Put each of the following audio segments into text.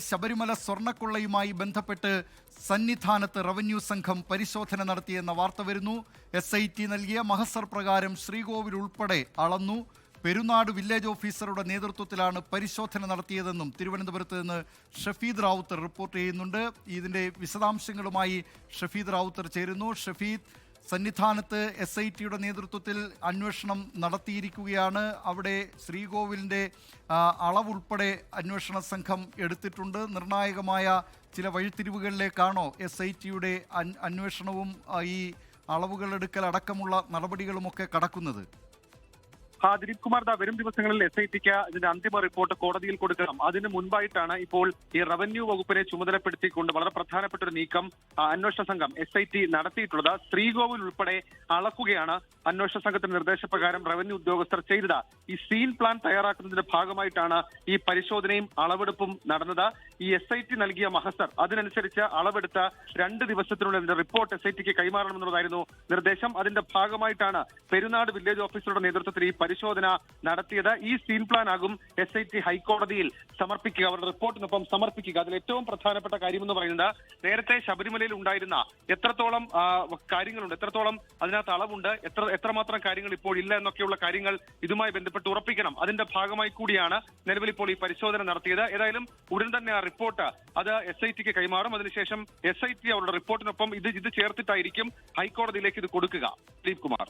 ശബരിമല സ്വർണ്ണക്കൊള്ളയുമായി ബന്ധപ്പെട്ട് സന്നിധാനത്ത് റവന്യൂ സംഘം പരിശോധന നടത്തിയെന്ന വാർത്ത വരുന്നു. SIT നൽകിയ മഹസർ പ്രകാരം ശ്രീകോവിൽ ഉൾപ്പെടെ അളന്നു. പെരുന്നാട് വില്ലേജ് ഓഫീസറുടെ നേതൃത്വത്തിലാണ് പരിശോധന നടത്തിയതെന്നും തിരുവനന്തപുരത്ത് നിന്ന് ഷഫീദ് റാവുത്തർ റിപ്പോർട്ട് ചെയ്യുന്നുണ്ട്. ഇതിൻ്റെ വിശദാംശങ്ങളുമായി ഷഫീദ് റാവുത്തർ ചേരുന്നു. ഷഫീദ്, സന്നിധാനത്ത് SITയുടെ നേതൃത്വത്തിൽ അന്വേഷണം നടത്തിയിരിക്കുകയാണ്. അവിടെ ശ്രീകോവിലിൻ്റെ അളവുൾപ്പെടെ അന്വേഷണ സംഘം എടുത്തിട്ടുണ്ട്. നിർണായകമായ ചില വഴിത്തിരിവുകളിലേക്കാണോ SITയുടെ അന്വേഷണവും ഈ അളവുകളെടുക്കൽ അടക്കമുള്ള നടപടികളുമൊക്കെ കടക്കുന്നത്? ദിലീപ് കുമാർ, വരും ദിവസങ്ങളിൽ SITക്ക് ഇതിന്റെ അന്തിമ റിപ്പോർട്ട് കോടതിയിൽ കൊടുക്കണം. അതിന് മുൻപായിട്ടാണ് ഇപ്പോൾ ഈ റവന്യൂ വകുപ്പിനെ ചുമതലപ്പെടുത്തിക്കൊണ്ട് വളരെ പ്രധാനപ്പെട്ട ഒരു നീക്കം അന്വേഷണ സംഘം SIT നടത്തിയിട്ടുള്ളത്. ശ്രീകോവിൽ ഉൾപ്പെടെ അളക്കുകയാണ് അന്വേഷണ സംഘത്തിന്റെ നിർദ്ദേശപ്രകാരം റവന്യൂ ഉദ്യോഗസ്ഥർ ചെയ്തത്. ഈ സീൻ പ്ലാൻ തയ്യാറാക്കുന്നതിന്റെ ഭാഗമായിട്ടാണ് ഈ പരിശോധനയും അളവെടുപ്പും നടന്നത്. ഈ SIT നൽകിയ മഹസർ അതിനനുസരിച്ച് അളവെടുത്ത 2 ദിവസത്തിനുള്ളിൽ ഇതിന്റെ റിപ്പോർട്ട് SITക്ക് കൈമാറണമെന്നുള്ളതായിരുന്നു നിർദ്ദേശം. അതിന്റെ ഭാഗമായിട്ടാണ് പെരുന്നാട് വില്ലേജ് ഓഫീസറുടെ നേതൃത്വത്തിൽ ഈ പരിശോധന നടത്തിയത്. ഈ സീൻ പ്ലാൻ ആകും SIT ഹൈക്കോടതിയിൽ സമർപ്പിക്കുക, അവരുടെ റിപ്പോർട്ടിനൊപ്പം സമർപ്പിക്കുക. അതിൽ ഏറ്റവും പ്രധാനപ്പെട്ട കാര്യമെന്ന് പറയുന്നത് നേരത്തെ ശബരിമലയിൽ ഉണ്ടായിരുന്ന എത്രത്തോളം കാര്യങ്ങളുണ്ട്, എത്രത്തോളം അതിനകത്ത് അളവുണ്ട്, എത്രമാത്രം കാര്യങ്ങൾ ഇപ്പോൾ ഇല്ല എന്നൊക്കെയുള്ള കാര്യങ്ങൾ ഇതുമായി ബന്ധപ്പെട്ട് ഉറപ്പിക്കണം. അതിന്റെ ഭാഗമായി കൂടിയാണ് നിലവിൽ ഇപ്പോൾ ഈ പരിശോധന നടത്തിയത്. ഏതായാലും ഉടൻ തന്നെ ആ റിപ്പോർട്ട് അത് SITക്ക് കൈമാറും. അതിനുശേഷം SIT അവരുടെ റിപ്പോർട്ടിനൊപ്പം ഇത് ചേർത്തിട്ടായിരിക്കും ഹൈക്കോടതിയിലേക്ക് ഇത് കൊടുക്കുക. ദിലീപ് കുമാർ,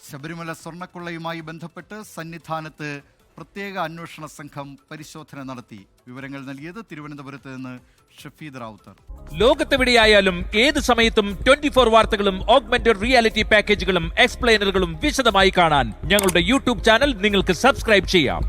ശബരിമല സ്വർണ്ണക്കൊള്ളയുമായി ബന്ധപ്പെട്ട് സന്നിധാനത്ത് പ്രത്യേക അന്വേഷണ സംഘം പരിശോധന നടത്തി. വിവരങ്ങൾ നൽകിയത് തിരുവനന്തപുരത്ത് നിന്ന് ഷഫീദ് റാവുത്തർ. ലോകത്തെവിടെയായാലും ഏത് സമയത്തും 24 വാർത്തകളും ഓഗ്മെന്റഡ് റിയാലിറ്റി പാക്കേജുകളും എക്സ്പ്ലെയിനറുകളും വിശദമായി കാണാൻ ഞങ്ങളുടെ YouTube ചാനൽ നിങ്ങൾക്ക് സബ്സ്ക്രൈബ് ചെയ്യാം.